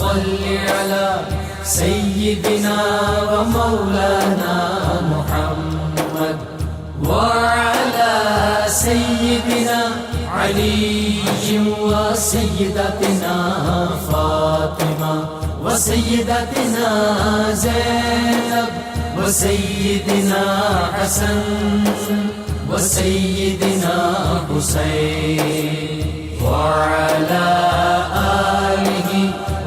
صل على سيدنا ومولانا محمد وعلى سيدنا علي وسيدتنا فاطمة وسيدتنا زينب وسيدنا حسن وسيدنا حسين وعلى آله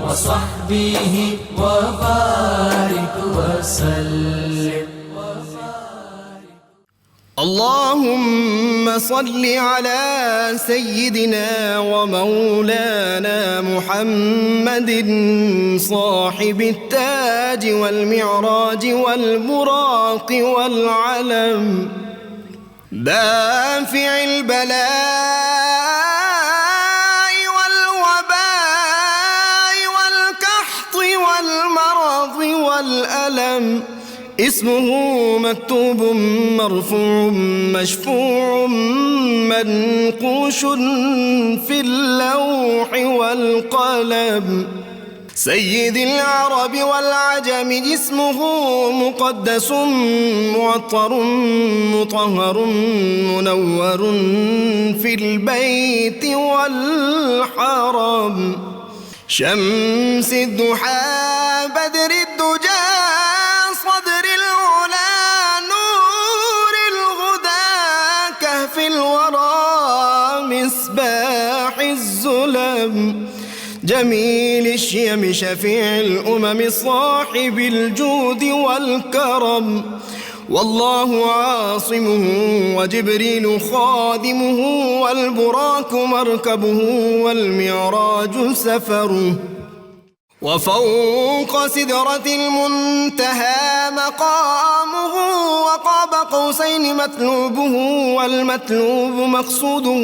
وصحبه وبارك وسلم. اللهم صل على سيدنا ومولانا محمد صاحب التاج والمعراج والبراق والعلم دافع البلاء والوباء والقحط والمرض والألم اسمه مكتوب مرفوع مشفوع منقوش في اللوح والقلم سيد العرب والعجم اسمه مقدس معطر مطهر منور في البيت والحرم شمس الضحى بدر الدجى صدر العلا نور الهدى كهف الورى مصباح الظلم جميل الشيم شفيع الأمم صاحب الجود والكرم والله عاصمه وجبريل خادمه والبراك مركبه والمعراج سفره وفوق سدرة المنتهى مقامه وقاب قوسين مطلوبه والمطلوب مقصوده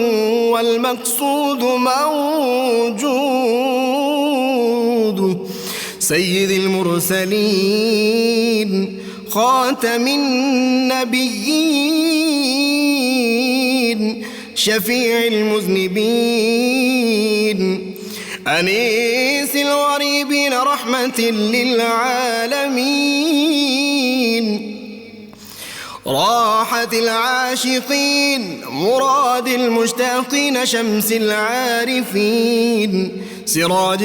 والمقصود موجود سيد المرسلين خاتم النبيين شفيع المذنبين أنيس الغريبين رحمة للعالمين راحة العاشقين مراد المشتاقين شمس العارفين سراج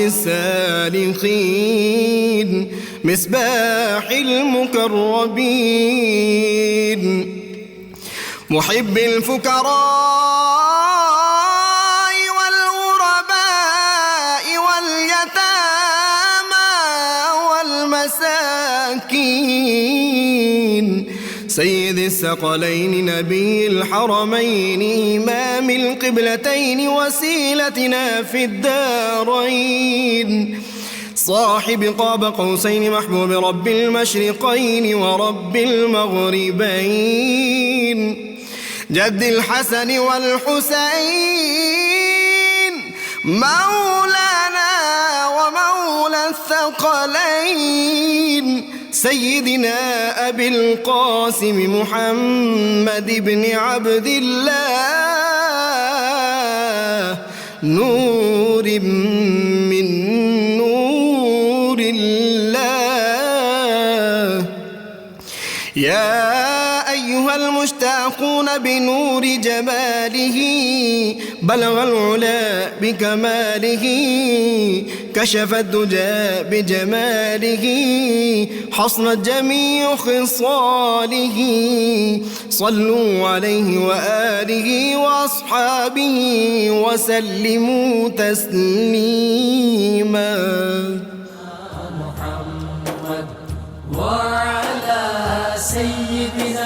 السالخين مصباح المكرمين محب الفكراء والمساكين سيد الثقلين نبي الحرمين إمام القبلتين وسيلتنا في الدارين صاحب قاب قوسين محبوب رب المشرقين ورب المغربين جد الحسن والحسين مولانا ومولى الثقلين سيدنا أبي القاسم محمد بن عبد الله نور من نور الله يا أيها المشتاقون بنور جماله بلغ العلا بكماله كشف الدجى بجماله حصنت جميع خصاله صلوا عليه وآله وأصحابه وسلموا تسليما محمد وعلى سيدنا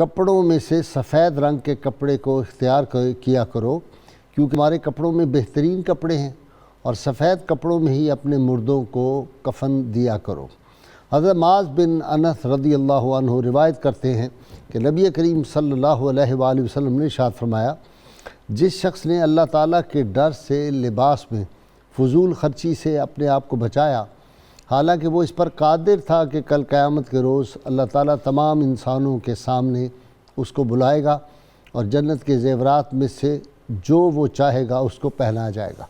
کپڑوں میں سے سفید رنگ کے کپڑے کو اختیار کیا کرو، کیونکہ ہمارے کپڑوں میں بہترین کپڑے ہیں، اور سفید کپڑوں میں ہی اپنے مردوں کو کفن دیا کرو۔ حضرت معاذ بن انس رضی اللہ عنہ روایت کرتے ہیں کہ نبی کریم صلی اللہ علیہ وآلہ وسلم نے ارشاد فرمایا، جس شخص نے اللہ تعالیٰ کے ڈر سے لباس میں فضول خرچی سے اپنے آپ کو بچایا، حالانکہ وہ اس پر قادر تھا کہ کل قیامت کے روز اللہ تعالیٰ تمام انسانوں کے سامنے اس کو بلائے گا اور جنت کے زیورات میں سے جو وہ چاہے گا اس کو پہنایا جائے گا۔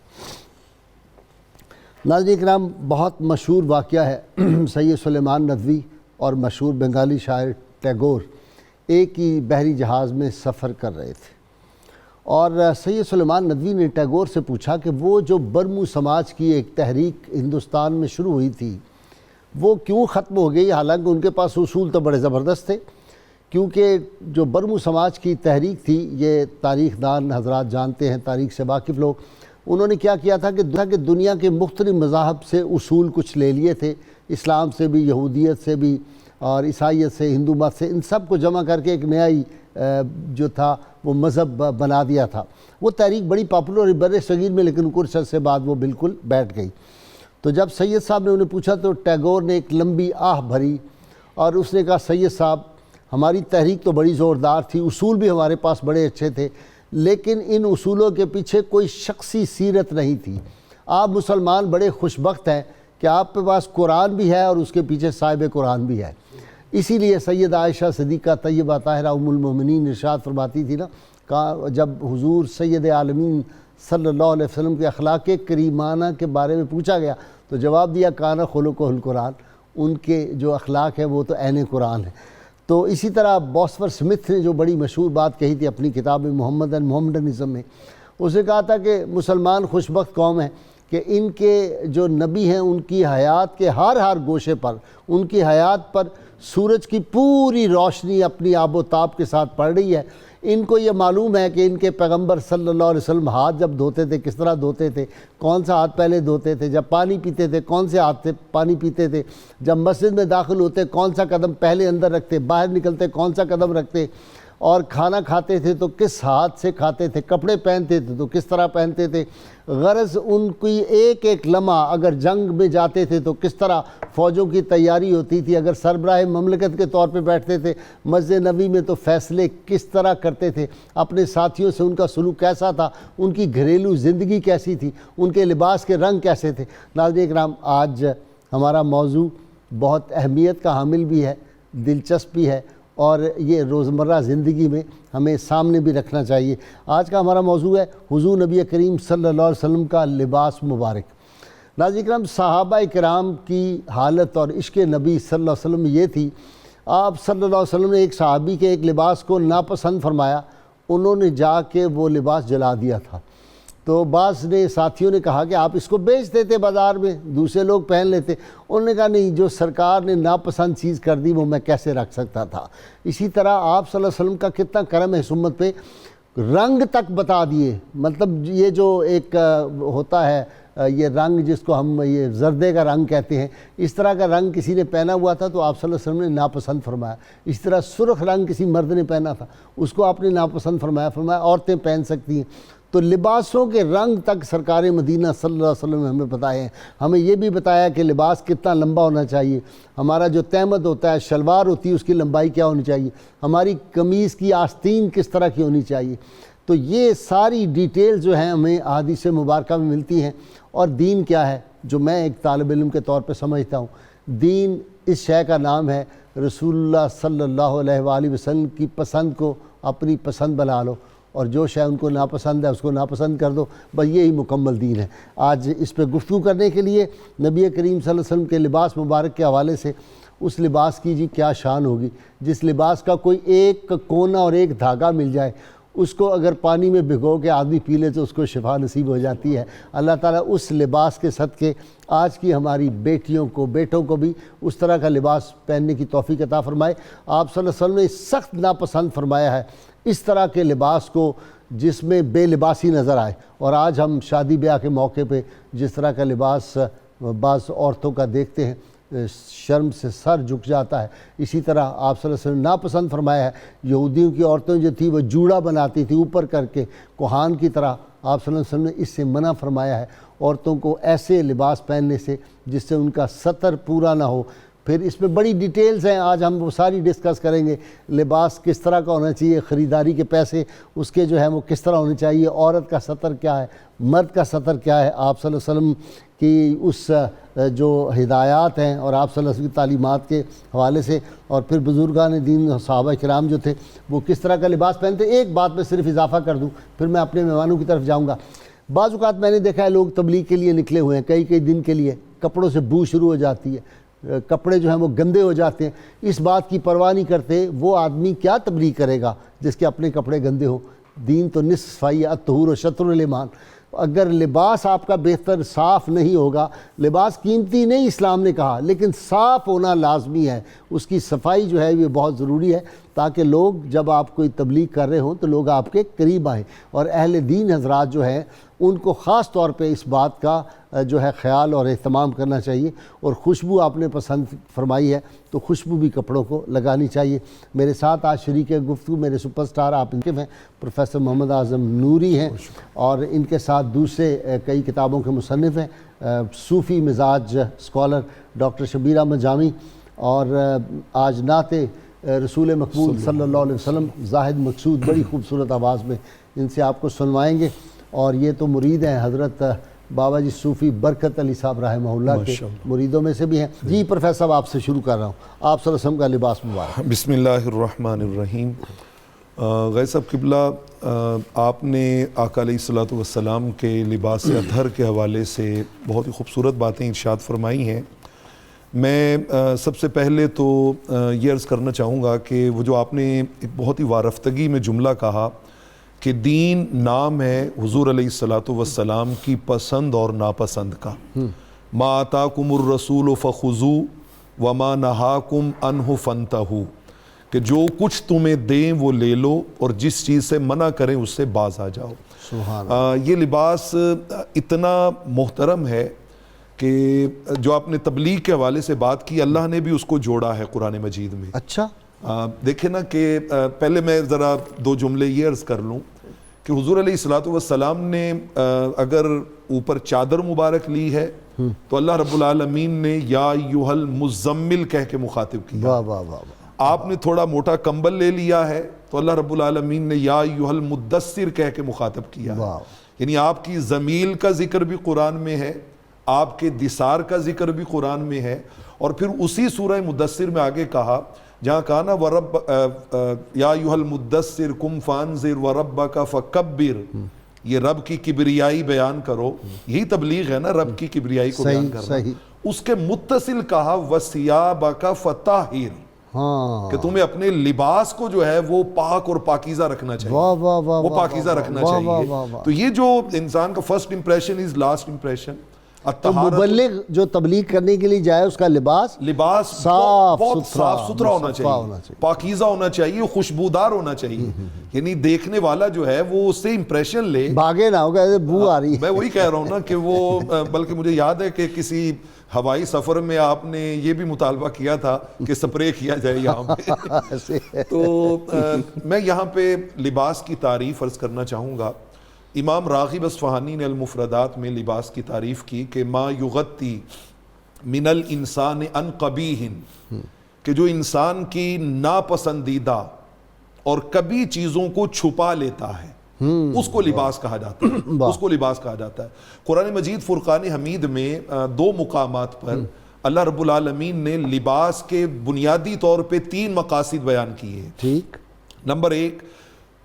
ناظرین کرام، بہت مشہور واقعہ ہے، سید سلیمان ندوی اور مشہور بنگالی شاعر ٹیگور ایک ہی بحری جہاز میں سفر کر رہے تھے، اور سید سلیمان ندوی نے ٹیگور سے پوچھا کہ وہ جو برمو سماج کی ایک تحریک ہندوستان میں شروع ہوئی تھی وہ کیوں ختم ہو گئی، حالانکہ ان کے پاس اصول تو بڑے زبردست تھے۔ کیونکہ جو برمو سماج کی تحریک تھی، یہ تاریخ دان حضرات جانتے ہیں، تاریخ سے واقف لوگ، انہوں نے کیا کیا تھا کہ دنیا کے مختلف مذاہب سے اصول کچھ لے لیے تھے، اسلام سے بھی، یہودیت سے بھی، اور عیسائیت سے، ہندو مت سے، ان سب کو جمع کر کے ایک نیا ہی جو تھا وہ مذہب بنا دیا تھا۔ وہ تحریک بڑی پاپولر ہوئی بر صغیر میں، لیکن کچھ عرصے بعد وہ بالکل بیٹھ گئی۔ تو جب سید صاحب نے انہیں پوچھا تو ٹیگور نے ایک لمبی آہ بھری اور اس نے کہا، سید صاحب ہماری تحریک تو بڑی زوردار تھی، اصول بھی ہمارے پاس بڑے اچھے تھے، لیکن ان اصولوں کے پیچھے کوئی شخصی سیرت نہیں تھی۔ آپ مسلمان بڑے خوش بخت ہیں کہ آپ کے پاس قرآن بھی ہے اور اس کے پیچھے صاحب قرآن بھی ہے۔ اسی لیے سید عائشہ صدیقہ طیبہ طاہرہ ام المومنین ارشاد فرماتی تھی نا، جب حضور سید عالمین صلی اللہ علیہ وسلم کے اخلاق کریمانہ کے بارے میں پوچھا گیا تو جواب دیا، کانا خلقہ القرآن، ان کے جو اخلاق ہے وہ تو عین قرآن ہے۔ تو اسی طرح بوسفور سمتھ نے جو بڑی مشہور بات کہی تھی اپنی کتاب محمد اینڈ محمڈنزم میں، اس نے کہا تھا کہ مسلمان خوش بخت قوم ہے کہ ان کے جو نبی ہیں ان کی حیات کے ہر گوشے پر، ان کی حیات پر سورج کی پوری روشنی اپنی آب و تاب کے ساتھ پڑ رہی ہے۔ ان کو یہ معلوم ہے کہ ان کے پیغمبر صلی اللہ علیہ وسلم ہاتھ جب دھوتے تھے کس طرح دھوتے تھے، کون سا ہاتھ پہلے دھوتے تھے، جب پانی پیتے تھے کون سے ہاتھ سے پانی پیتے تھے، جب مسجد میں داخل ہوتے کون سا قدم پہلے اندر رکھتے، باہر نکلتے کون سا قدم رکھتے، اور کھانا کھاتے تھے تو کس ہاتھ سے کھاتے تھے، کپڑے پہنتے تھے تو کس طرح پہنتے تھے۔ غرض ان کی ایک ایک لمحہ، اگر جنگ میں جاتے تھے تو کس طرح فوجوں کی تیاری ہوتی تھی، اگر سربراہ مملکت کے طور پہ بیٹھتے تھے مسجد نبوی میں تو فیصلے کس طرح کرتے تھے، اپنے ساتھیوں سے ان کا سلوک کیسا تھا، ان کی گھریلو زندگی کیسی تھی، ان کے لباس کے رنگ کیسے تھے۔ ناظرین کرام، آج ہمارا موضوع بہت اہمیت کا حامل بھی ہے، دلچسپ بھی ہے، اور یہ روزمرہ زندگی میں ہمیں سامنے بھی رکھنا چاہیے۔ آج کا ہمارا موضوع ہے حضور نبی کریم صلی اللہ علیہ وسلم کا لباس مبارک۔ ناظرین کرام، صحابہ کرام کی حالت اور عشق نبی صلی اللہ علیہ وسلم یہ تھی، آپ صلی اللہ علیہ وسلم نے ایک صحابی کے ایک لباس کو ناپسند فرمایا، انہوں نے جا کے وہ لباس جلا دیا تھا۔ تو بعض نے ساتھیوں نے کہا کہ آپ اس کو بیچ دیتے بازار میں، دوسرے لوگ پہن لیتے۔ انہوں نے کہا نہیں، جو سرکار نے ناپسند چیز کر دی وہ میں کیسے رکھ سکتا تھا۔ اسی طرح آپ صلی اللہ علیہ وسلم کا کتنا کرم ہے اس امت پہ، رنگ تک بتا دیے۔ مطلب یہ جو ایک ہوتا ہے یہ رنگ جس کو ہم یہ زردے کا رنگ کہتے ہیں، اس طرح کا رنگ کسی نے پہنا ہوا تھا تو آپ صلی اللہ علیہ وسلم نے ناپسند فرمایا۔ اس طرح سرخ رنگ کسی مرد نے پہنا تھا، اس کو آپ نے ناپسند فرمایا عورتیں پہن سکتی ہیں۔ تو لباسوں کے رنگ تک سرکار مدینہ صلی اللہ علیہ وسلم نے ہمیں بتائے ہیں۔ ہمیں یہ بھی بتایا کہ لباس کتنا لمبا ہونا چاہیے، ہمارا جو تہمد ہوتا ہے، شلوار ہوتی ہے، اس کی لمبائی کیا ہونی چاہیے، ہماری قمیض کی آستین کس طرح کی ہونی چاہیے۔ تو یہ ساری ڈیٹیل جو ہیں ہمیں احادیث مبارکہ میں ملتی ہیں۔ اور دین کیا ہے، جو میں ایک طالب علم کے طور پہ سمجھتا ہوں، دین اس شے کا نام ہے رسول اللہ صلی اللہ علیہ وآلہ وسلم کی پسند کو اپنی پسند بنا لو، اور جو شے ان کو ناپسند ہے اس کو ناپسند کر دو، بس یہی مکمل دین ہے۔ آج اس پہ گفتگو کرنے کے لیے نبی کریم صلی اللہ علیہ وسلم کے لباس مبارک کے حوالے سے، اس لباس کی جی کیا شان ہوگی، جس لباس کا کوئی ایک کونا اور ایک دھاگا مل جائے، اس کو اگر پانی میں بھگو کے آدمی پی لے تو اس کو شفا نصیب ہو جاتی ہے۔ اللہ تعالیٰ اس لباس کے صدقے آج کی ہماری بیٹیوں کو، بیٹوں کو بھی اس طرح کا لباس پہننے کی توفیق عطا فرمائے۔ آپ صلی اللہ علیہ وسلم نے سخت ناپسند فرمایا ہے اس طرح کے لباس کو جس میں بے لباسی نظر آئے۔ اور آج ہم شادی بیاہ کے موقع پہ جس طرح کا لباس بعض عورتوں کا دیکھتے ہیں شرم سے سر جھک جاتا ہے۔ اسی طرح آپ صلی اللہ علیہ وسلم نے ناپسند فرمایا ہے، یہودیوں کی عورتیں جو تھی وہ جوڑا بناتی تھی اوپر کر کے کوہان کی طرح، آپ صلی اللہ علیہ وسلم نے اس سے منع فرمایا ہے عورتوں کو ایسے لباس پہننے سے جس سے ان کا سطر پورا نہ ہو۔ پھر اس میں بڑی ڈیٹیلز ہیں، آج ہم وہ ساری ڈسکس کریں گے، لباس کس طرح کا ہونا چاہیے، خریداری کے پیسے اس کے جو ہے وہ کس طرح ہونے چاہیے، عورت کا سطر کیا ہے، مرد کا سطر کیا ہے، آپ صلی اللہ علیہ وسلم کی اس جو ہدایات ہیں اور آپ صلی اللہ علیہ وسلم کی تعلیمات کے حوالے سے، اور پھر بزرگان دین صحابہ کرام جو تھے وہ کس طرح کا لباس پہنتے۔ ایک بات میں صرف اضافہ کر دوں پھر میں اپنے مہمانوں کی طرف جاؤں گا۔ بعض اوقات میں نے دیکھا ہے لوگ تبلیغ کے لیے نکلے ہوئے ہیں کئی دن کے لیے، کپڑوں سے بو شروع ہو جاتی ہے، کپڑے جو ہیں وہ گندے ہو جاتے ہیں، اس بات کی پرواہ نہیں کرتے۔ وہ آدمی کیا تبلیغ کرے گا جس کے اپنے کپڑے گندے ہوں؟ دین تو نصف صفائی الطہور و شطر الایمان۔ اگر لباس آپ کا بہتر صاف نہیں ہوگا، لباس قیمتی نہیں اسلام نے کہا، لیکن صاف ہونا لازمی ہے، اس کی صفائی جو ہے یہ بہت ضروری ہے تاکہ لوگ جب آپ کوئی تبلیغ کر رہے ہوں تو لوگ آپ کے قریب آئیں۔ اور اہل دین حضرات جو ہیں ان کو خاص طور پہ اس بات کا جو ہے خیال اور اہتمام کرنا چاہیے۔ اور خوشبو آپ نے پسند فرمائی ہے تو خوشبو بھی کپڑوں کو لگانی چاہیے۔ میرے ساتھ آج شریک گفتگو میرے سپر سٹار آپ ان کے ہیں پروفیسر محمد اعظم نوری ہیں، اور ان کے ساتھ دوسرے کئی کتابوں کے مصنف ہیں صوفی مزاج اسکالر ڈاکٹر شبیر احمد جامی، اور آج نعت رسول مقبول صلی اللہ علیہ وسلم زاہد مقصود بڑی خوبصورت آواز میں ان سے آپ کو سنوائیں گے۔ اور یہ تو مرید ہیں حضرت بابا جی صوفی برکت علی صاحب رحمہ اللہ کے مریدوں میں سے بھی ہیں۔ جی پروفیسر صاحب آپ سے شروع کر رہا ہوں، آپ صلی اللہ علیہ وسلم کا لباس مبارک۔ بسم اللہ الرحمن الرحیم۔ غیر صاحب قبلہ، آپ نے آقا علیہ الصلوۃ والسلام کے لباس اطہر کے حوالے سے بہت ہی خوبصورت باتیں ارشاد فرمائی ہیں۔ میں سب سے پہلے تو یہ عرض کرنا چاہوں گا کہ وہ جو آپ نے ایک بہت ہی وارفتگی میں جملہ کہا کہ دین نام ہے حضور علیہ الصلوۃ والسلام کی پسند اور ناپسند کا، ما آتاکم الرسول فخذوا وما نہاکم عنہ فانتہوا، کہ جو کچھ تمہیں دیں وہ لے لو اور جس چیز سے منع کریں اس سے باز آ جاؤ۔ سبحان یہ لباس اتنا محترم ہے کہ جو آپ نے تبلیغ کے حوالے سے بات کی، اللہ نے بھی اس کو جوڑا ہے قرآن مجید میں۔ اچھا دیکھیں نا کہ پہلے میں ذرا دو جملے یہ عرض کر لوں کہ حضور علیہ الصلوۃ والسلام نے اگر اوپر چادر مبارک لی ہے تو اللہ رب العالمین نے یا ایھا المزمل کہہ کے مخاطب کیا۔ واہ واہ واہ۔ آپ نے تھوڑا موٹا کمبل لے لیا ہے تو اللہ رب العالمین نے یا ایھا المدثر کہہ کے مخاطب کیا۔ یعنی آپ کی ضمیل کا ذکر بھی قرآن میں ہے، آپ کے دثار کا ذکر بھی قرآن میں ہے، اور پھر اسی سورہ مدثر میں آگے کہا جہاں کہا نا وَرَبَّ یا ایھا المدثر قُمْ فَانذِرْ وَرَبَّكَ فَكَبِّرْ، یہ رب کی کبریائی بیان کرو، یہی تبلیغ ہے نا، رب کی کبریائی کو بیان کرنا۔ اس کے متصل کہا وَثِيَابَكَ فَطَهِّرْ، کہ تمہیں اپنے لباس کو جو ہے وہ پاک اور پاکیزہ رکھنا چاہیے، وہ پاکیزہ رکھنا چاہیے۔ تو یہ جو انسان کا first impression is last impression. تو مبلغ جو تبلیغ کرنے کے لیے جائے اس کا لباس بہت صاف ستھرا ہونا چاہیے، پاکیزہ ہونا چاہیے، خوشبودار ہونا چاہیے، یعنی دیکھنے والا جو ہے وہ اس سے امپریشن لے، بھاگے نہ ہوگا بو آ رہی ہے۔ میں وہی کہہ رہا ہوں نا کہ وہ بلکہ مجھے یاد ہے کہ کسی ہوائی سفر میں آپ نے یہ بھی مطالبہ کیا تھا کہ سپرے کیا جائے یہاں پہ۔ تو میں یہاں پہ لباس کی تعریف عرض کرنا چاہوں گا۔ امام راغب اصفہانی نے المفردات میں لباس کی تعریف کی کہ ما یغطی من الانسان عن قبیح، کہ جو انسان کی ناپسندیدہ اور کبھی چیزوں کو چھپا لیتا ہے اس کو لباس کہا جاتا ہے، اس کو لباس کہا جاتا ہے۔ قرآن مجید فرقان حمید میں دو مقامات پر اللہ رب العالمین نے لباس کے بنیادی طور پہ 3 مقاصد بیان کیے ہیں۔ ٹھیک، نمبر 1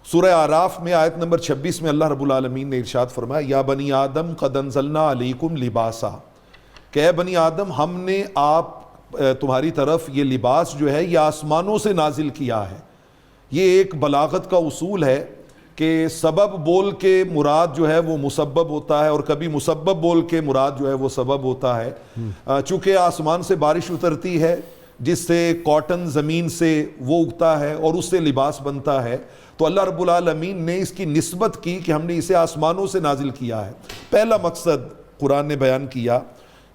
سورہ اعراف میں آیت نمبر 26 میں اللہ رب العالمین نے ارشاد فرمایا یا بنی آدم قد انزلنا علیکم لباسا، کہ اے بنی آدم ہم نے تمہاری طرف یہ لباس جو ہے یہ آسمانوں سے نازل کیا ہے۔ یہ ایک بلاغت کا اصول ہے کہ سبب بول کے مراد جو ہے وہ مسبب ہوتا ہے، اور کبھی مسبب بول کے مراد جو ہے وہ سبب ہوتا ہے۔ چونکہ آسمان سے بارش اترتی ہے جس سے کاٹن زمین سے وہ اگتا ہے اور اس سے لباس بنتا ہے، تو اللہ رب العالمین نے اس کی نسبت کی کہ ہم نے اسے آسمانوں سے نازل کیا ہے۔ پہلا مقصد قرآن نے بیان کیا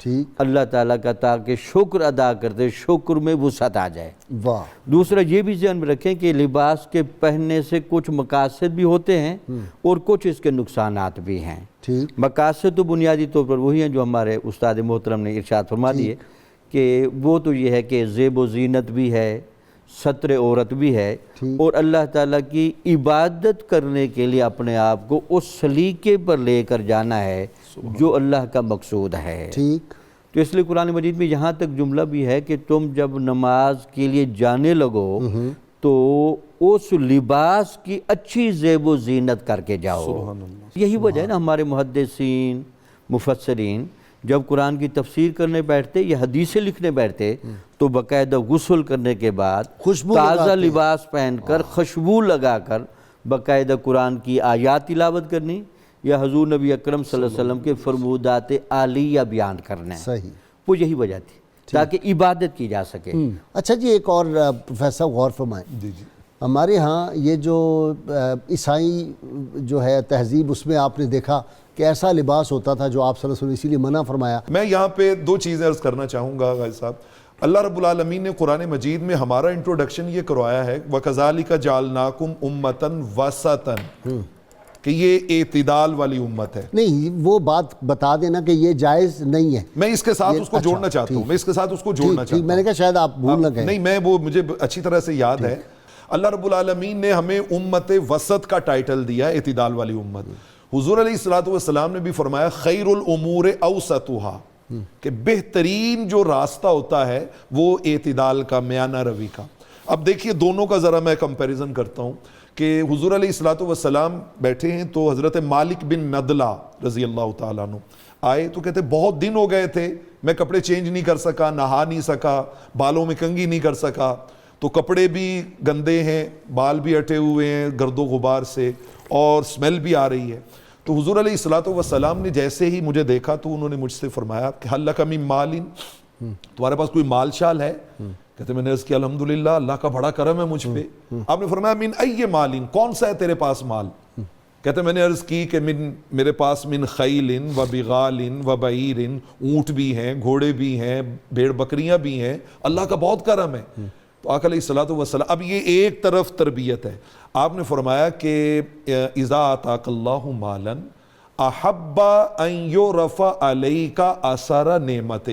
ٹھیک، اللہ تعالیٰ کا، تاکہ شکر ادا کرتے شکر میں وسعت آ جائے۔ واہ، دوسرا یہ بھی ذہن میں رکھیں کہ لباس کے پہننے سے کچھ مقاصد بھی ہوتے ہیں اور کچھ اس کے نقصانات بھی ہیں۔ ٹھیک، مقاصد تو بنیادی طور پر وہی ہیں جو ہمارے استاد محترم نے ارشاد فرما دیے کہ وہ تو یہ ہے کہ زیب و زینت بھی ہے، ستر عورت بھی ہے، اور اللہ تعالیٰ کی عبادت کرنے کے لیے اپنے آپ کو اس سلیقے پر لے کر جانا ہے جو اللہ کا مقصود ہے۔ ٹھیک، تو اس لیے قرآن مجید میں یہاں تک جملہ بھی ہے کہ تم جب نماز کے لیے جانے لگو تو اس لباس کی اچھی زیب و زینت کر کے جاؤ۔ یہی وجہ ہے نا ہمارے محدثین مفسرین جب قرآن کی تفسیر کرنے بیٹھتے یا حدیثیں لکھنے بیٹھتے تو باقاعدہ غسل کرنے کے بعد خوشبو تازہ لگاتے، لباس پہن کر خوشبو لگا کر باقاعدہ قرآن کی آیات تلاوت کرنی یا حضور نبی اکرم صلی اللہ علیہ وسلم کے فرمودات عالیہ بیان کرنا ہے۔ صحیح، وہ یہی وجہ تھی تاکہ عبادت کی جا سکے۔ اچھا جی، ایک اور پروفیسر غور فرمائیں، ہمارے ہاں یہ جو عیسائی جو ہے تہذیب، اس میں آپ نے دیکھا کہ ایسا لباس ہوتا تھا جو آپ صلی اللہ علیہ وسلم نے اسی لیے منع فرمایا۔ میں یہاں پہ دو چیزیں عرض کرنا چاہوں گا غازی صاحب۔ اللہ رب العالمین نے قرآن مجید میں ہمارا انٹروڈکشن یہ کروایا ہے وَكَذَلِكَ جَعَلْنَاكُمْ أُمَّةً وَسَطًا، کہ یہ اعتدال والی امت ہے۔ نہیں، وہ بات بتا دینا کہ یہ جائز نہیں ہے۔ میں اس کے ساتھ اس کو جوڑنا چاہتا ہوں، میں اس کے ساتھ اس کو جوڑنا چاہتا ہوں۔ میں نے کہا شاید آپ بھول نہ گئے۔ نہیں، میں وہ مجھے اچھی طرح سے یاد ہے۔ اللہ رب العالمین نے ہمیں امت وسط کا ٹائٹل دیا، اعتدال والی امت۔ حضور علیہ السلام نے بھی فرمایا خیر الامور اوسطها، کہ بہترین جو راستہ ہوتا ہے وہ اعتدال کا، میانہ روی کا۔ اب دیکھیے دونوں کا ذرا میں کمپیریزن کرتا ہوں کہ حضور علیہ السلام بیٹھے ہیں تو حضرت مالک بن ندلہ رضی اللہ تعالیٰ عنہ آئے تو کہتے بہت دن ہو گئے تھے، میں کپڑے چینج نہیں کر سکا، نہا نہیں سکا، بالوں میں کنگھی نہیں کر سکا، تو کپڑے بھی گندے ہیں، بال بھی اٹے ہوئے ہیں گرد و غبار سے، اور سمیل بھی آ رہی ہے۔ تو حضور علیہ السلام نے جیسے ہی مجھے دیکھا تو انہوں نے مجھ سے فرمایا کہ حل لک من مال، تمہارے پاس کوئی مال شال ہے؟ کہتے میں نے عرض کیا الحمدللہ، اللہ کا بڑا کرم ہے مجھ پہ۔ آپ نے فرمایا من ای مال، کون سا ہے تیرے پاس مال؟ کہتے میں نے عرض کی کہ میرے پاس من خیل و بغال و بعیر، اونٹ بھی ہیں، گھوڑے بھی ہیں، بھیڑ بکریاں بھی ہیں، اللہ کا بہت کرم ہے۔ تو آقا علیہ السلام، اب یہ ایک طرف تربیت ہے، آپ نے فرمایا کہ اذا آتاک اللہ مالا احب ان یعرف علیک اثر نعمتہ،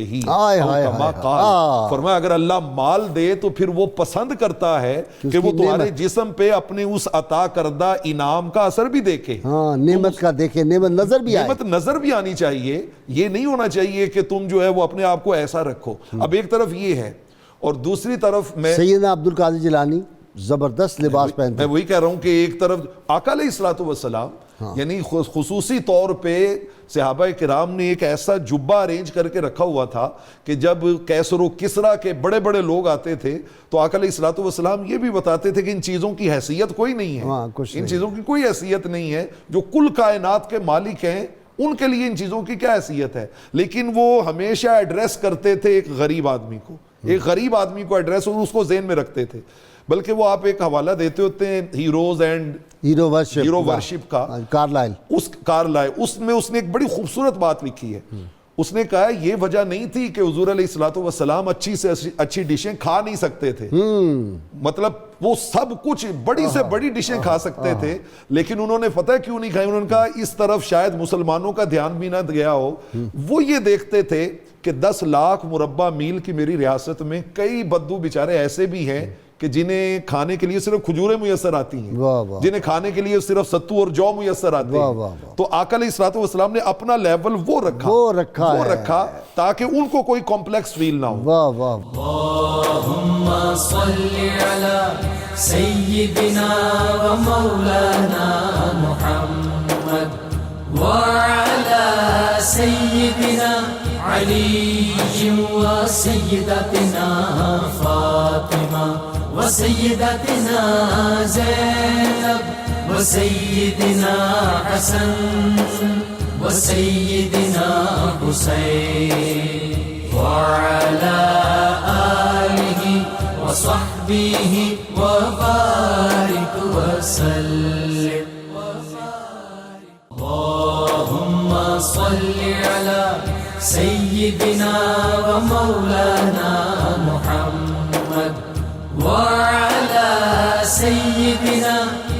فرمایا اگر اللہ مال دے تو پھر وہ پسند کرتا ہے کہ وہ تمہارے جسم پہ اپنے اس عطا کردہ انعام کا اثر بھی دیکھے، نعمت کا دیکھے، نعمت نظر بھی آئے، نعمت نظر بھی آنی چاہیے۔ یہ نہیں ہونا چاہیے کہ تم جو ہے وہ اپنے آپ کو ایسا رکھو۔ اب ایک طرف یہ ہے اور دوسری طرف میں سیدنا عبد القادر جیلانی زبردست لباس پہنتے، میں وہی کہہ رہا ہوں کہ ایک طرف آقا علیہ السلام یعنی خصوصی طور پہ صحابہ کرام نے ایک ایسا جبہ ارینج کر کے رکھا ہوا تھا کہ جب کیسر و کسرا کے بڑے بڑے لوگ آتے تھے تو آقا علیہ السلام یہ بھی بتاتے تھے کہ ان چیزوں کی حیثیت کوئی نہیں ہے، ان چیزوں کی کوئی حیثیت نہیں ہے، جو کل کائنات کے مالک ہیں ان کے لیے ان چیزوں کی کیا حیثیت ہے۔ لیکن وہ ہمیشہ ایڈریس کرتے تھے ایک غریب آدمی کو، ایک غریب آدمی کو ایڈریس، اور اس کو ذہن میں رکھتے تھے۔ بلکہ وہ آپ ایک حوالہ دیتے ہوتے ہیں ہیروز اینڈ ہیرو ورشپ کا، کارلائل، اس میں اس نے ایک بڑی خوبصورت بات لکھی ہے۔ اس نے کہا یہ وجہ نہیں تھی کہ حضور علیہ السلام اچھی سے اچھی ڈشیں کھا نہیں سکتے تھے، مطلب وہ سب کچھ بڑی سے بڑی ڈشیں کھا سکتے تھے، لیکن انہوں نے پتہ کیوں نہیں کھائی؟ انہوں نے کہا اس طرف شاید مسلمانوں کا دھیان بھی نہ گیا ہو، وہ یہ دیکھتے تھے کہ 10 لاکھ مربع میل کی میری ریاست میں کئی بدو بیچارے ایسے بھی ہیں کہ جنہیں کھانے کے لیے صرف کھجوریں میسر آتی ہیں، جنہیں کھانے کے لیے صرف ستو اور جو میسر آتے ہیں۔ تو آقا علیہ السلام نے اپنا لیول وہ رکھا تاکہ ان کو کوئی کمپلیکس فیل نہ ہو۔ اللہم صلی علی سیدنا و مولانا محمد وعلی سیدنا علی و سیدتنا فاطمہ وسیدتنا زینب وسیدنا حسن وسیدنا حسین وعلى آلہ وصحبہ وبارک وسلم۔ اللہم صل علی سیدنا ومولانا محمد وعلى سيدنا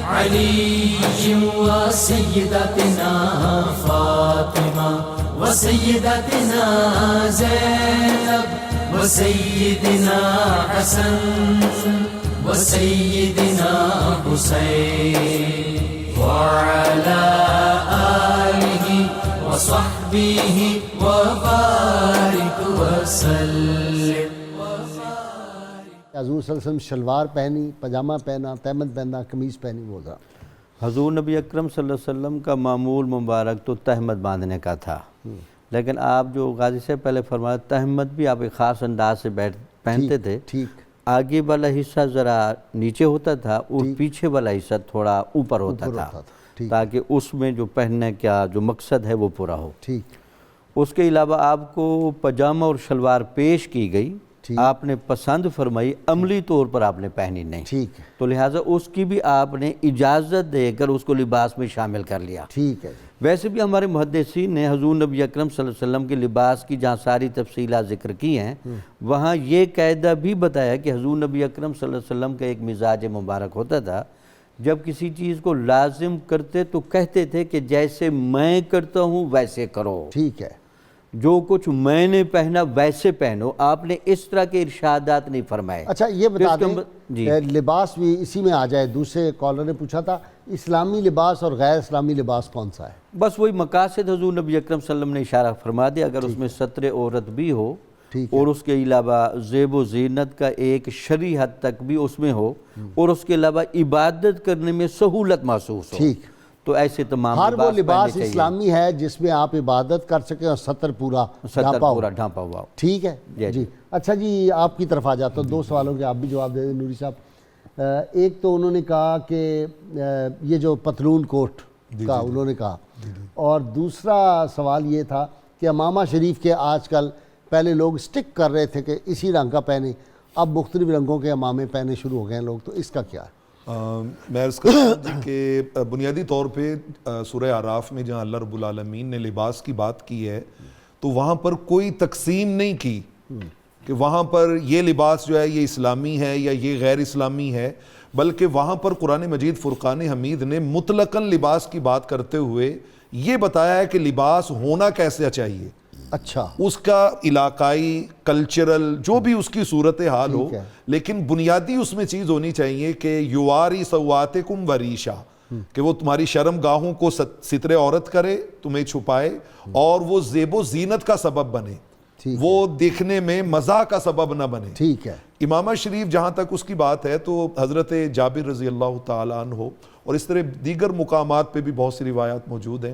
علي وسيدتنا فاطمة وسيدتنا زينب وسيدنا حسن وسيدنا حسين وعلى آله وصحبه وبارك وسلم. حضور صلی اللہ علیہ وسلم شلوار پہنی، پاجامہ پہنا، تہمد پہنا، قمیض پہنی، وہ ذرا حضور نبی اکرم صلی اللہ علیہ وسلم کا معمول مبارک تو تہمد باندھنے کا تھا، لیکن آپ جو غازی سے پہلے فرمایا تہمد بھی آپ ایک خاص انداز سے پہنتے تھے. ٹھیک. آگے والا حصہ ذرا نیچے ہوتا تھا اور پیچھے والا حصہ تھوڑا اوپر ہوتا تھا تاکہ اس میں جو پہننے کا جو مقصد ہے وہ پورا ہو. ٹھیک. اس کے علاوہ آپ کو پاجامہ اور شلوار پیش کی گئی، آپ نے پسند فرمائی، عملی طور پر آپ نے پہنی نہیں. ٹھیک ہے. تو لہٰذا اس کی بھی آپ نے اجازت دے کر اس کو لباس میں شامل کر لیا. ٹھیک ہے. ویسے بھی ہمارے محدثین نے حضور نبی اکرم صلی اللہ علیہ وسلم کے لباس کی جہاں ساری تفصیلات ذکر کی ہیں وہاں یہ قاعدہ بھی بتایا کہ حضور نبی اکرم صلی اللہ علیہ وسلم کا ایک مزاج مبارک ہوتا تھا، جب کسی چیز کو لازم کرتے تو کہتے تھے کہ جیسے میں کرتا ہوں ویسے کرو. ٹھیک ہے. جو کچھ میں نے پہنا ویسے پہنو. آپ نے اس طرح کے ارشادات نہیں فرمائے. اچھا یہ بتا دیں لباس بھی اسی میں آ جائے. دوسرے کالر نے پوچھا تھا اسلامی لباس اور غیر اسلامی لباس کون سا ہے؟ بس وہی مقاصد حضور نبی اکرم صلی اللہ علیہ وسلم نے اشارہ فرما دیا. اگر اس میں ستر عورت بھی ہو اور اس کے علاوہ زیب و زینت کا ایک شرعی حد تک بھی اس میں ہو اور اس کے علاوہ عبادت کرنے میں سہولت محسوس ہو، ٹھیک، تو ایسے تمام ہر وہ لباس اسلامی ہے جس میں آپ عبادت کر سکیں اور ستر پورا ڈھانپا ہوا. ٹھیک ہے جی. اچھا جی آپ کی طرف آ جاتا ہوں. دو سوالوں کے آپ بھی جواب دے دیں نوری صاحب. ایک تو انہوں نے کہا کہ یہ جو پتلون کوٹ کا انہوں نے کہا، اور دوسرا سوال یہ تھا کہ امامہ شریف کے آج کل پہلے لوگ سٹک کر رہے تھے کہ اسی رنگ کا پہنے، اب مختلف رنگوں کے امامے پہنے شروع ہو گئے ہیں لوگ، تو اس کا کیا ہے؟ میں عرض کرتا ہوں کہ بنیادی طور پہ سورہ اعراف میں جہاں اللہ رب العالمین نے لباس کی بات کی ہے تو وہاں پر کوئی تقسیم نہیں کی کہ وہاں پر یہ لباس جو ہے یہ اسلامی ہے یا یہ غیر اسلامی ہے، بلکہ وہاں پر قرآن مجید فرقان حمید نے مطلقاً لباس کی بات کرتے ہوئے یہ بتایا ہے کہ لباس ہونا کیسا چاہیے. اچھا، اس کا علاقائی کلچرل جو بھی اس کی صورتحال ہو، لیکن بنیادی اس میں چیز ہونی چاہیے کہ یواری سواتکم وریشا، کہ وہ تمہاری شرم گاہوں کو ستر عورت کرے، تمہیں چھپائے، اور وہ زیب و زینت کا سبب بنے، وہ دیکھنے میں مزاح کا سبب نہ بنے. ٹھیک ہے. امامہ شریف جہاں تک اس کی بات ہے تو حضرت جابر رضی اللہ تعالیٰ عنہ اور اس طرح دیگر مقامات پہ بھی بہت سی روایات موجود ہیں.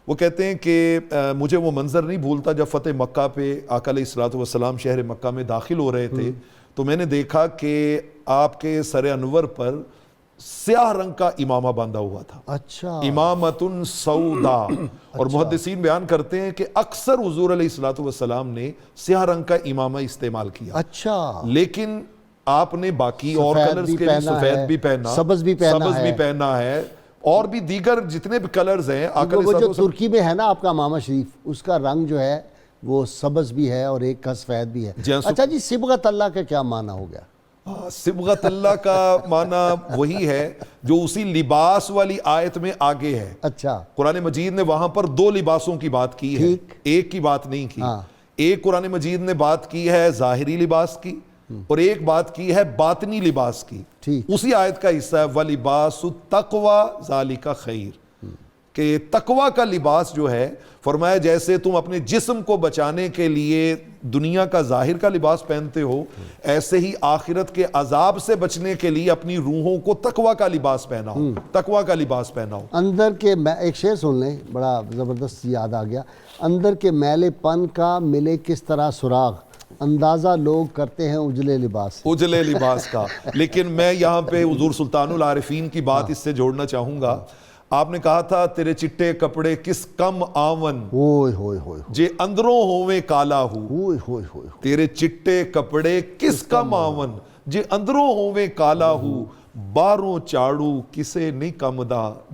وہ کہتے ہیں کہ مجھے وہ منظر نہیں بھولتا جب فتح مکہ پہ آقا علیہ الصلوۃ والسلام شہر مکہ میں داخل ہو رہے تھے تو میں نے دیکھا کہ آپ کے سر انور پر سیاہ رنگ کا امامہ باندھا ہوا تھا. اچھا، امامۃ سودا. اور محدثین بیان کرتے ہیں کہ اکثر حضور علیہ الصلوۃ والسلام نے سیاہ رنگ کا امامہ استعمال کیا. اچھا، لیکن آپ نے باقی اور کلرز کے بھی سفید بھی پہنا، سبز بھی پہنا ہے اور بھی دیگر جتنے بھی کلرز ہیں. وہ جو ترکی میں ہے نا آپ کا امامہ شریف، اس کا رنگ جو ہے وہ سبز بھی ہے اور ایک کا سفید بھی ہے. اچھا جی صبغت اللہ کا کیا معنی ہو گیا؟ صبغت اللہ کا معنی وہی ہے جو اسی لباس والی آیت میں آگے ہے. اچھا، قرآن مجید نے وہاں پر دو لباسوں کی بات کی ہے، ایک کی بات نہیں کی. ایک قرآن مجید نے بات کی ہے ظاہری لباس کی اور ایک بات کی ہے باطنی لباس کی. اسی آیت کا حصہ ہے وَلِبَاسُ التَّقْوَى ذَلِكَ خَيْرٌ، کہ تقوی کا لباس جو ہے فرمایا جیسے تم اپنے جسم کو بچانے کے لیے دنیا کا ظاہر کا لباس پہنتے ہو، ایسے ہی آخرت کے عذاب سے بچنے کے لیے اپنی روحوں کو تقوی کا لباس پہناؤ، تقوی کا لباس پہناؤ. اندر کے ایک شعر سن لیں، بڑا زبردست یاد آ گیا. اندر کے میلے پن کا ملے کس طرح سراغ، اندازہ لوگ کرتے ہیں اجلے لباس کا. لیکن میں یہاں پہ حضور سلطان العارفین کی بات اس سے جوڑنا چاہوں گا. آپ نے کہا تھا تیرے چٹے کپڑے کس کم آون جے اندروں ہوویں کالا ہو. تیرے چٹے کپڑے کس کم آون جے اندروں ہوویں کالا ہو، ਬਾਹਰੋਂ ਝਾੜੂ ਕਿਸੇ ਨਹੀਂ ਕੰਮ ਦਾ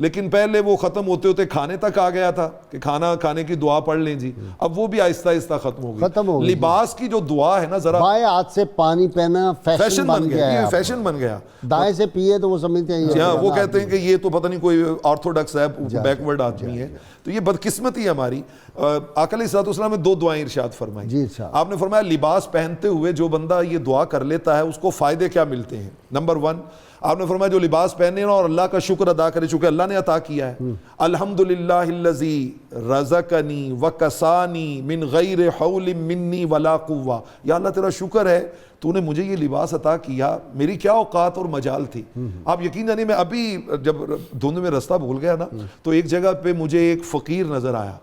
لیکن پہلے وہ ختم ہوتے ہوتے کھانے تک آ گیا تھا کہ کھانا کھانے کی دعا پڑھ لیں جی، اب وہ بھی آہستہ آہستہ ختم ہو گئی. لباس کی جو دعا ہے نا ذرا بائیں ہاتھ سے پانی پینا فیشن بن گیا ہے، فیشن بن گیا. دائیں سے پیے تو وہ سمجھتے ہیں جی ہاں، وہ کہتے ہیں کہ یہ تو پتہ نہیں کوئی آرتھوڈکس ہے، بیکورڈ آدمی ہے. تو یہ بدقسمتی ہے ہماری. آقا علیہ الصلوۃ والسلام نے 2 دعائیں ارشاد فرمائی. جی آپ نے فرمایا لباس پہنتے ہوئے جو بندہ یہ دعا کر لیتا ہے اس کو فائدے کیا ملتے ہیں. نمبر 1 آپ نے فرمایا جو لباس پہنے نا اور اللہ کا شکر ادا کرے، چونکہ اللہ نے عطا کیا ہے. الحمدللہ الذی رزقنی وکسانی من غیر حول منی ولا قوہ. یا اللہ تیرا شکر ہے تو نے مجھے یہ لباس عطا کیا، میری کیا اوقات اور مجال تھی. آپ یقین جانیے میں ابھی جب دھند میں رستہ بھول گیا نا تو ایک جگہ پہ مجھے ایک فقیر نظر آیا،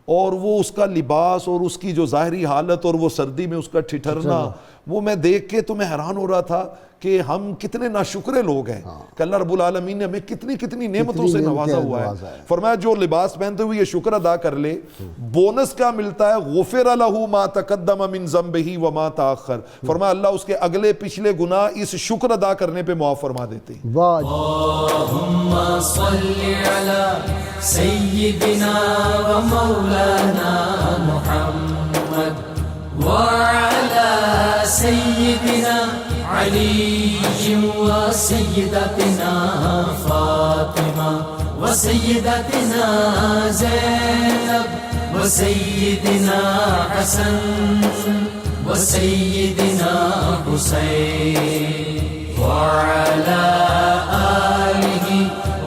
اور وہ اس کا لباس اور اس کی جو ظاہری حالت اور وہ سردی میں اس کا ٹھٹھرنا، وہ میں دیکھ کے تو میں حیران ہو رہا تھا کہ ہم کتنے ناشکرے لوگ ہیں کہ اللہ رب العالمین نے ہمیں کتنی کتنی نعمتوں سے نوازا ہوا ہے. فرمایا جو لباس پہنتے ہوئے یہ شکر ادا کر لے، بونس کیا ملتا ہے؟ غفر لہ ما تقدم من ذنبہ وما تاخر. فرمایا اللہ اس کے اگلے پچھلے گناہ اس شکر ادا کرنے پہ معاف فرما دیتے ہیں. اللہم صلی علی سیدنا و مولانا محمد وعلى سيدنا علي وسيدتنا فاطمة وسيدتنا زينب وسيدنا حسن وسيدنا حسين وعلى آله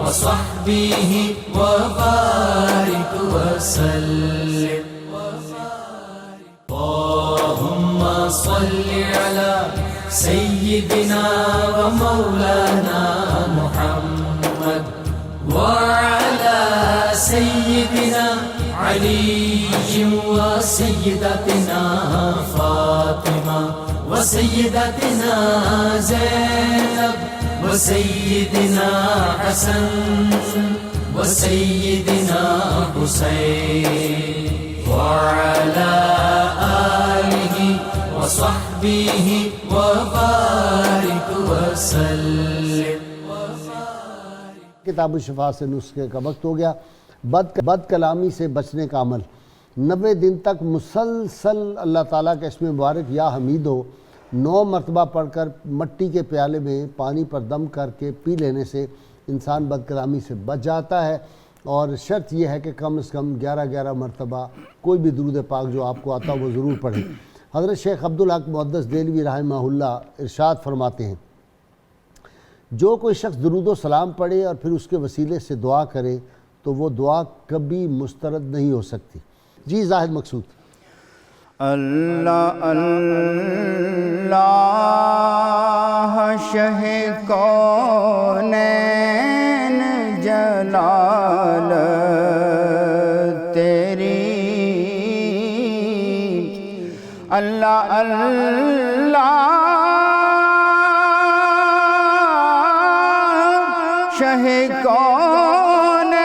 وصحبه وبارك وسلم. اللهم صل على سيدنا ومولانا محمد وعلى سيدنا علي وسيدتنا فاطمة وسيدتنا زينب وسيدنا حسن وسيدنا حسين وعلى آله وصحبه وبارك وسلم. کتاب الشفا سے نسخے کا وقت ہو گیا. بد کلامی سے بچنے کا عمل. 90 دن تک مسلسل اللہ تعالیٰ کا اسم مبارک یا حمیدو 9 مرتبہ پڑھ کر مٹی کے پیالے میں پانی پر دم کر کے پی لینے سے انسان بد کلامی سے بچ جاتا ہے. اور شرط یہ ہے کہ کم از کم 11 مرتبہ کوئی بھی درود پاک جو آپ کو آتا وہ ضرور پڑھیں. حضرت شیخ عبدالحق محدث دہلوی رحمہ اللہ ارشاد فرماتے ہیں جو کوئی شخص درود و سلام پڑھے اور پھر اس کے وسیلے سے دعا کرے تو وہ دعا کبھی مسترد نہیں ہو سکتی. جی زاہد مقصود. اللہ اللہ شہ کونین جلال تیری، اللہ اللہ شہ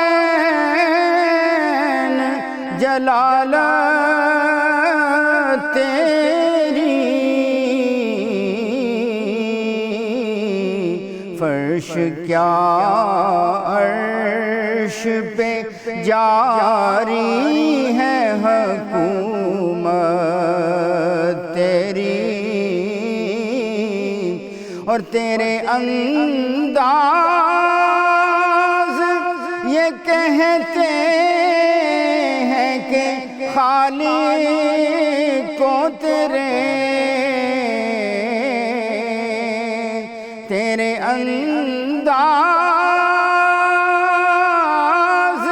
کونین جلال تیری، فرش کیا عرش پہ جاری ہے حکومت تیری، اور تیرے انداز یہ کہتے ہیں کہ خالق کو تیرے انداز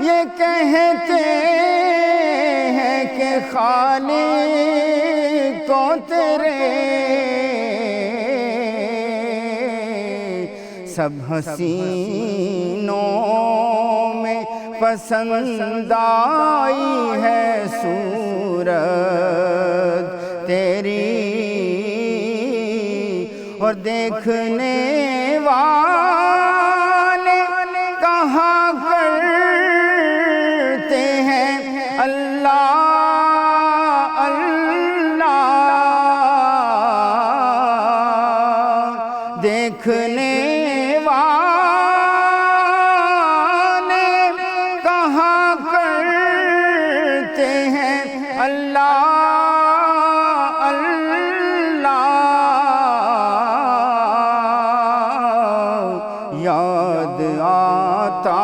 یہ کہتے ہیں کہ خالق کو سب حسینوں میں پسند آئی ہے صورت تیری، اور دیکھنے والے کہا کرتے ہیں اللہ اللہ، دیکھنے والے گھبراتا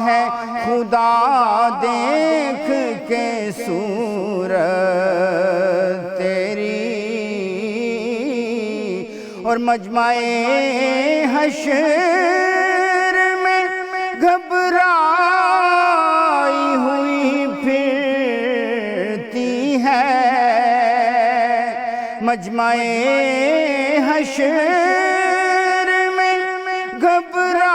ہے خدا دیکھ کے صورت تیری، اور مجمع حشر میں گھبرائی ہوئی پھرتی ہے، مجمع حشر میں گھبرائی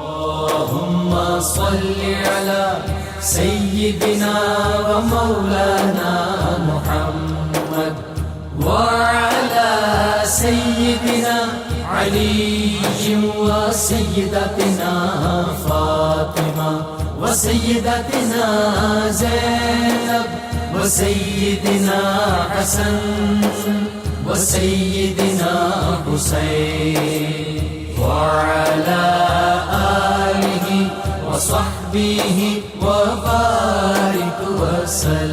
اللهم صل على سيدنا ومولانا محمد وعلى سيدنا علي وسيدتنا فاطمة وسيدتنا زينب وسيدنا حسن وسيدنا حسين وعلى آله وصحبه وبارك وسلم.